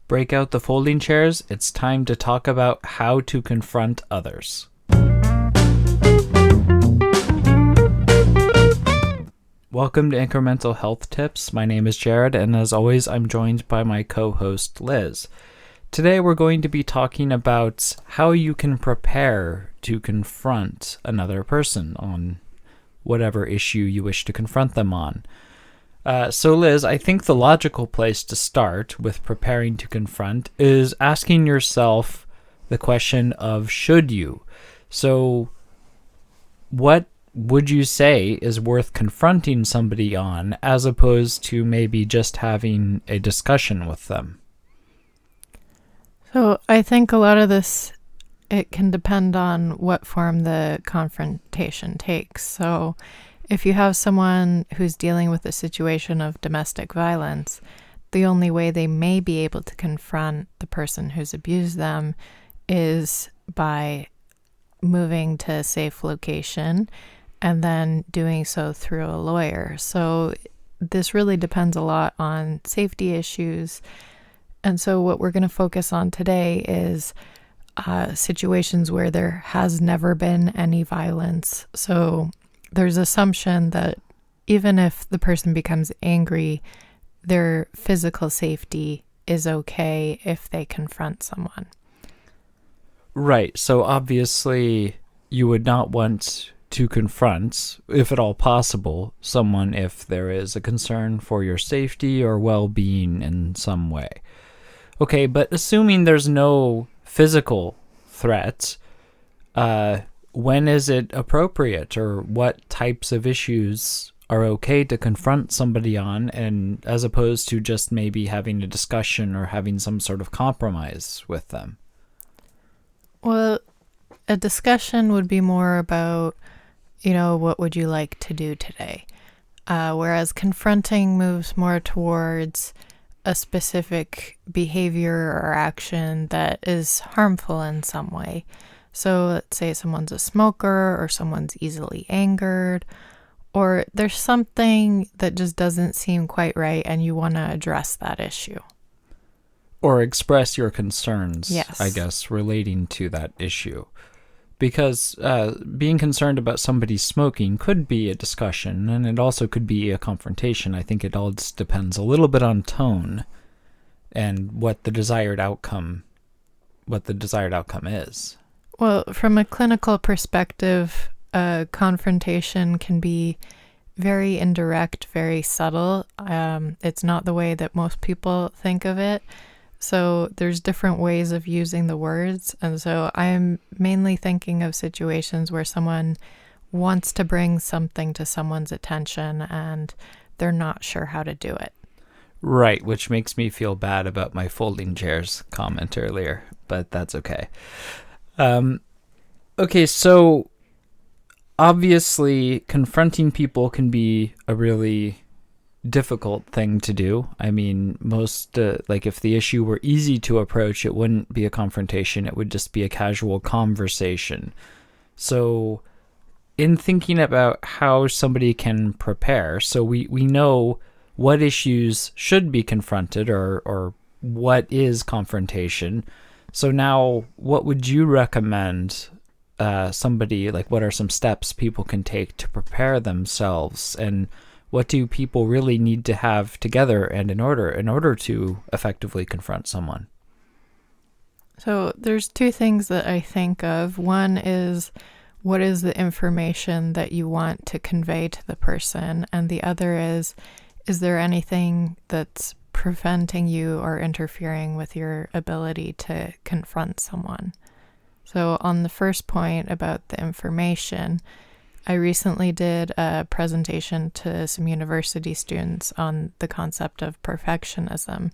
Break out the folding chairs. It's time to talk about how to confront others. Welcome to IncreMental Health Tips. My name is Jared, and as always, I'm joined by my co-host, Liz. Today, we're going to be talking about how you can prepare to confront another person on whatever issue you wish to confront them on. So Liz, I think the logical place to start with preparing to confront is asking yourself the question of should you? So what would you say is worth confronting somebody on as opposed to maybe just having a discussion with them? So I think a lot of this, it can depend on what form the confrontation takes. So if you have someone who's dealing with a situation of domestic violence, the only way they may be able to confront the person who's abused them is by moving to a safe location and then doing so through a lawyer. So this really depends a lot on safety issues. And so what we're going to focus on today is situations where there has never been any violence. So there's assumption that even if the person becomes angry, their physical safety is okay if they confront someone. Right. So obviously you would not want to confront, if at all possible, someone if there is a concern for your safety or well-being in some way. Okay, but assuming there's no physical threat, when is it appropriate, or what types of issues are okay to confront somebody on, and as opposed to just maybe having a discussion or having some sort of compromise with them? Well, a discussion would be more about, what would you like to do today? Whereas confronting moves more towards a specific behavior or action that is harmful in some way. So let's say someone's a smoker or someone's easily angered, or there's something that just doesn't seem quite right and you want to address that issue. Or express your concerns, yes, I guess, relating to that issue. Because being concerned about somebody smoking could be a discussion, and it also could be a confrontation. I think it all just depends a little bit on tone and what the desired outcome is. Well, from a clinical perspective, confrontation can be very indirect, very subtle. It's not the way that most people think of it. So there's different ways of using the words. And so I'm mainly thinking of situations where someone wants to bring something to someone's attention and they're not sure how to do it. Right, which makes me feel bad about my folding chairs comment earlier, but that's okay. Okay, so obviously confronting people can be a really difficult thing to do. I mean, most, if the issue were easy to approach, it wouldn't be a confrontation. It would just be a casual conversation. So in thinking about how somebody can prepare, so we know what issues should be confronted or what is confrontation. So now what would you recommend somebody, what are some steps people can take to prepare themselves, and what do people really need to have together and in order to effectively confront someone? So there's two things that I think of. One is, what is the information that you want to convey to the person? And the other is there anything that's preventing you or interfering with your ability to confront someone? So on the first point about the information, I recently did a presentation to some university students on the concept of perfectionism.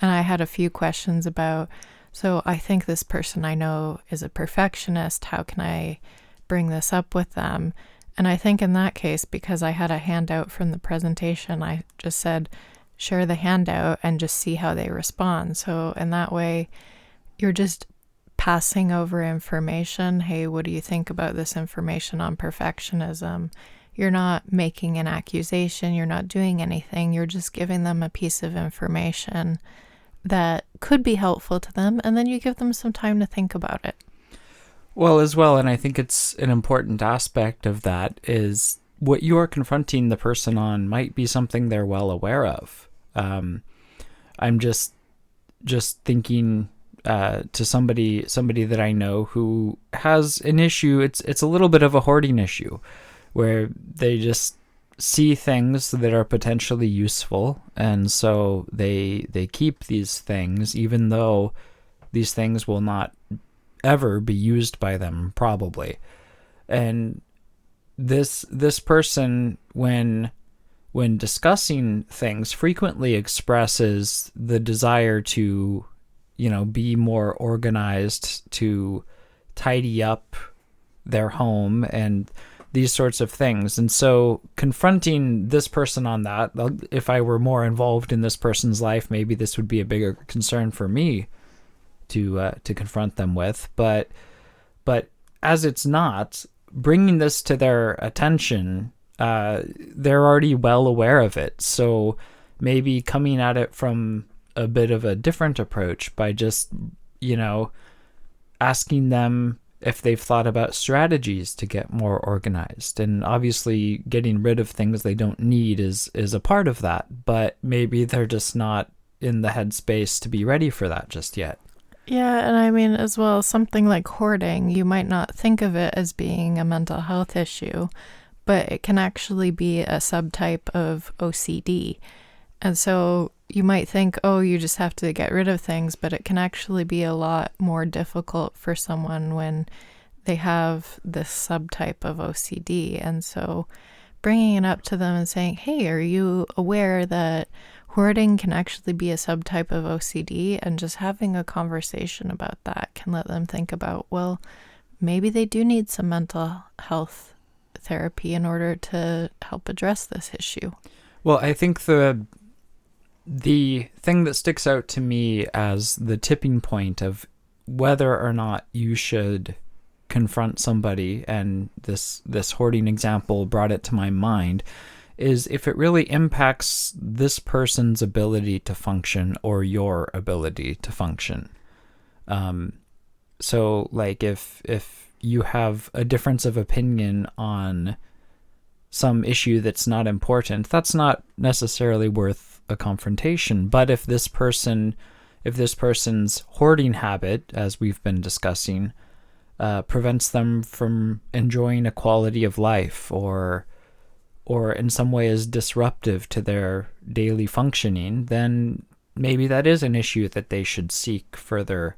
And I had a few questions about, so I think this person I know is a perfectionist. How can I bring this up with them? And I think in that case, because I had a handout from the presentation, I just said, share the handout and just see how they respond. So in that way, you're just passing over information. Hey, what do you think about this information on perfectionism? You're not making an accusation. You're not doing anything. You're just giving them a piece of information that could be helpful to them, and then you give them some time to think about it. Well, as well, and I think it's an important aspect of that is what you are confronting the person on might be something they're well aware of. I'm just thinking to somebody that I know who has an issue. It's a little bit of a hoarding issue where they just see things that are potentially useful, and so they keep these things even though these things will not ever be used by them probably. And this person, when discussing things, frequently expresses the desire to, be more organized, to tidy up their home and these sorts of things. And so confronting this person on that, if I were more involved in this person's life, maybe this would be a bigger concern for me to confront them with. But as it's not, bringing this to their attention, they're already well aware of it. So maybe coming at it from a bit of a different approach by just, asking them if they've thought about strategies to get more organized. And obviously getting rid of things they don't need is a part of that, but maybe they're just not in the headspace to be ready for that just yet. Yeah, and I mean, as well, something like hoarding, you might not think of it as being a mental health issue, but it can actually be a subtype of OCD. And so you might think, oh, you just have to get rid of things, but it can actually be a lot more difficult for someone when they have this subtype of OCD. And so bringing it up to them and saying, hey, are you aware that hoarding can actually be a subtype of OCD? And just having a conversation about that can let them think about, well, maybe they do need some mental health therapy in order to help address this issue. Well, I think the thing that sticks out to me as the tipping point of whether or not you should confront somebody, and this hoarding example brought it to my mind, is if it really impacts this person's ability to function or your ability to function. So like if you have a difference of opinion on some issue that's not important, that's not necessarily worth a confrontation. But if this person's hoarding habit, as we've been discussing, prevents them from enjoying a quality of life, or in some way is disruptive to their daily functioning, then maybe that is an issue that they should seek further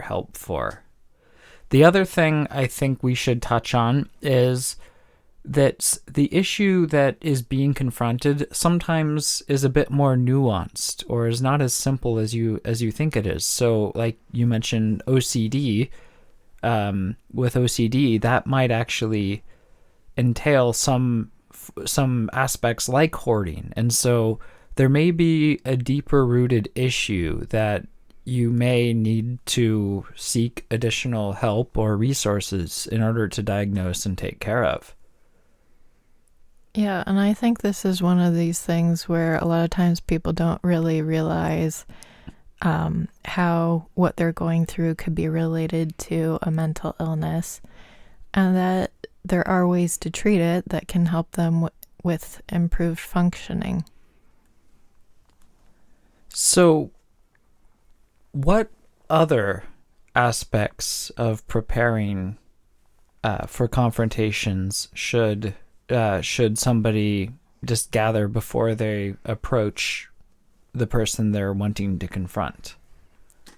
help for. The other thing I think we should touch on is that the issue that is being confronted sometimes is a bit more nuanced, or is not as simple as you think it is. So like you mentioned OCD, with OCD, that might actually entail some aspects like hoarding. And so there may be a deeper rooted issue that you may need to seek additional help or resources in order to diagnose and take care of. Yeah, and I think this is one of these things where a lot of times people don't really realize how what they're going through could be related to a mental illness, and that there are ways to treat it that can help them with improved functioning. So, what other aspects of preparing for confrontations should somebody just gather before they approach the person they're wanting to confront?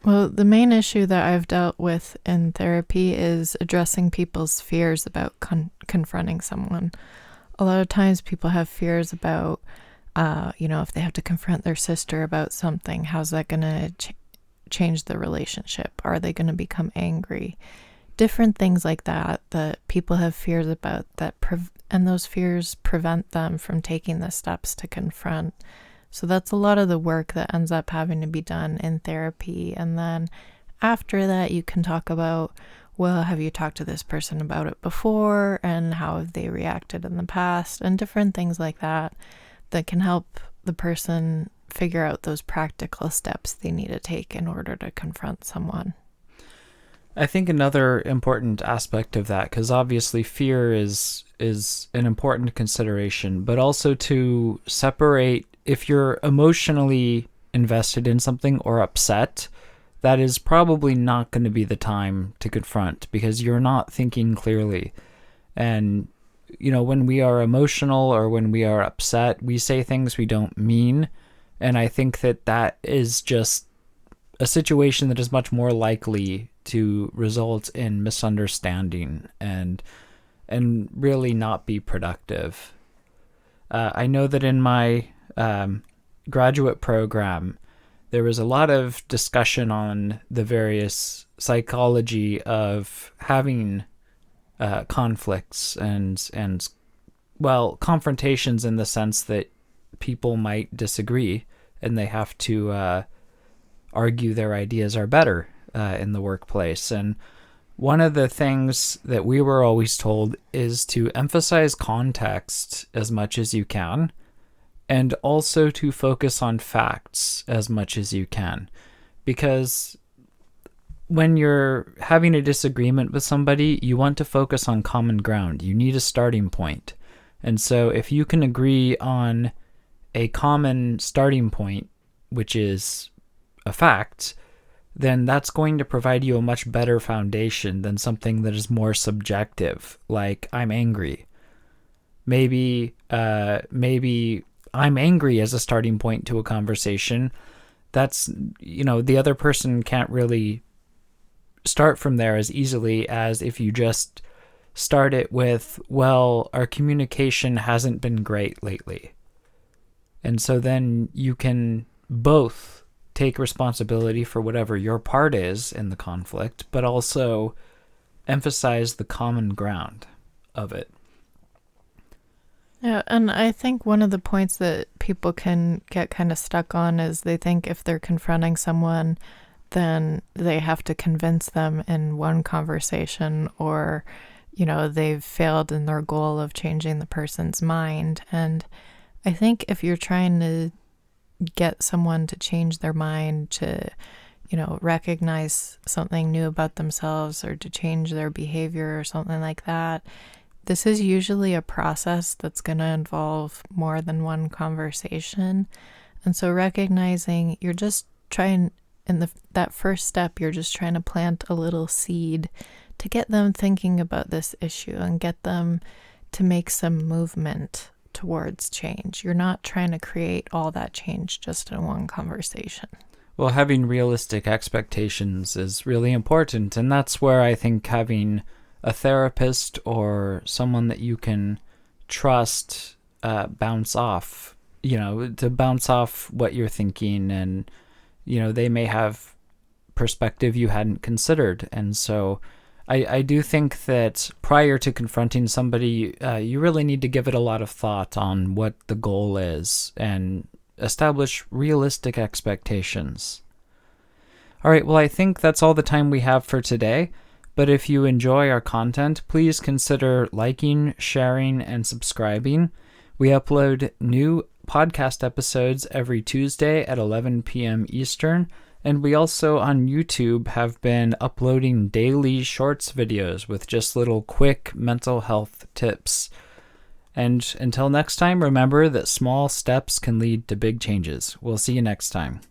Well, the main issue that I've dealt with in therapy is addressing people's fears about confronting someone. A lot of times people have fears about, if they have to confront their sister about something, how's that going to change the relationship? Are they going to become angry? Different things like that people have fears about, and those fears prevent them from taking the steps to confront. So that's a lot of the work that ends up having to be done in therapy. And then after that, you can talk about, well, have you talked to this person about it before? And how have they reacted in the past? And different things like that can help the person figure out those practical steps they need to take in order to confront someone. I think another important aspect of that, because obviously fear is an important consideration, but also to separate if you're emotionally invested in something or upset, that is probably not going to be the time to confront because you're not thinking clearly. And, when we are emotional or when we are upset, we say things we don't mean. And I think that is just a situation that is much more likely to result in misunderstanding and really not be productive. I know that in my graduate program, there was a lot of discussion on the various psychology of having conflicts and confrontations, in the sense that people might disagree and they have to argue their ideas are better in the workplace. And one of the things that we were always told is to emphasize context as much as you can, and also to focus on facts as much as you can. Because when you're having a disagreement with somebody, you want to focus on common ground. You need a starting point. And so if you can agree on a common starting point, which is a fact, then that's going to provide you a much better foundation than something that is more subjective, like I'm angry. Maybe I'm angry as a starting point to a conversation. That's, the other person can't really start from there as easily as if you just start it with, well, our communication hasn't been great lately. And so then you can both take responsibility for whatever your part is in the conflict, but also emphasize the common ground of it. Yeah, and I think one of the points that people can get kind of stuck on is they think if they're confronting someone, then they have to convince them in one conversation, or, they've failed in their goal of changing the person's mind. And I think if you're trying to get someone to change their mind, to, recognize something new about themselves, or to change their behavior or something like that, this is usually a process that's going to involve more than one conversation. And so recognizing you're just trying, in that first step, you're just trying to plant a little seed to get them thinking about this issue and get them to make some movement towards change. You're not trying to create all that change just in one conversation. Well, having realistic expectations is really important, and that's where I think having a therapist or someone that you can trust bounce off, to bounce off what you're thinking, and they may have perspective you hadn't considered. And so I do think that prior to confronting somebody, you really need to give it a lot of thought on what the goal is and establish realistic expectations. All right, well, I think that's all the time we have for today. But if you enjoy our content, please consider liking, sharing, and subscribing. We upload new podcast episodes every Tuesday at 11 p.m. Eastern. And we also on YouTube have been uploading daily shorts videos with just little quick mental health tips. And until next time, remember that small steps can lead to big changes. We'll see you next time.